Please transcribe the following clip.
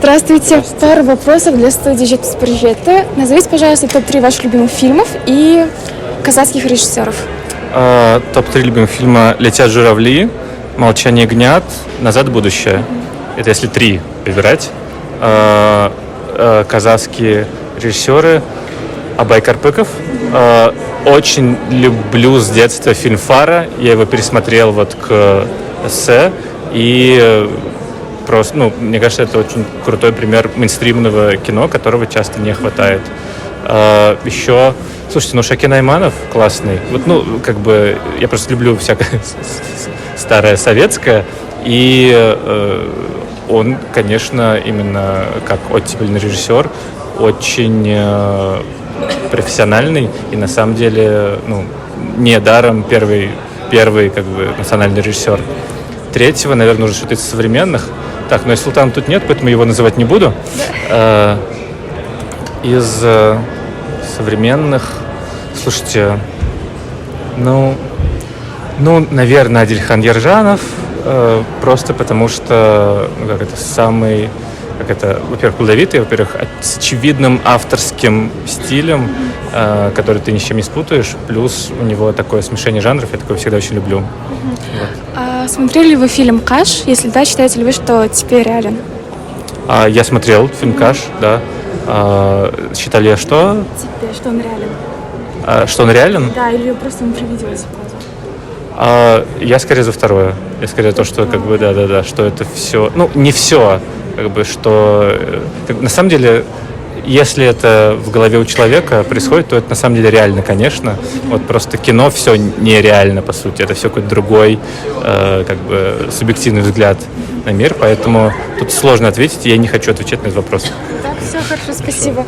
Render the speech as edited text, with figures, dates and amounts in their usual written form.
Здравствуйте. Пару вопросов для студии «Жетпіс-Прожекта». Назовите, пожалуйста, топ-3 ваших любимых фильмов и казахских режиссеров. Топ-3 любимых фильма «Летят журавли», «Молчание ягнят», «Назад в будущее». Это если 3 выбирать. Казахские режиссеры Абай Карпыков. Очень люблю с детства фильм «Фара». Я его пересмотрел вот к эссе. И просто, мне кажется, это очень крутой пример мейнстримного кино, которого часто не хватает. Еще, слушайте, Шакин Айманов классный. Я просто люблю всякое старое советское. И он, конечно, именно как оттепельный режиссер, очень профессиональный. И на самом деле, недаром первый национальный режиссер. Третьего, наверное, нужно что-то из современных. Так, но Султана тут нет, поэтому его называть не буду. Из современных, слушайте, наверное, Адильхан Ержанов, просто потому что, во-первых, плодовитый, во-первых, с очевидным авторским стилем, который ты ни с чем не спутаешь, плюс у него такое смешение жанров, я такое всегда очень люблю. Вот. Смотрели ли вы фильм «Каш»? Если да, считаете ли вы, что теперь реален? Я смотрел фильм «Каш», да. Считали я что? Теперь, что он реален. Что он реален? Да, или просто ему привиделось просто. Я скорее за второе. Я скорее то, что что это все... не все, что... на самом деле, если это в голове у человека происходит, то это на самом деле реально, конечно. Вот просто кино все нереально, по сути. Это все какой-то другой, субъективный взгляд на мир. Поэтому тут сложно ответить, и я не хочу отвечать на этот вопрос. Так, все хорошо, спасибо.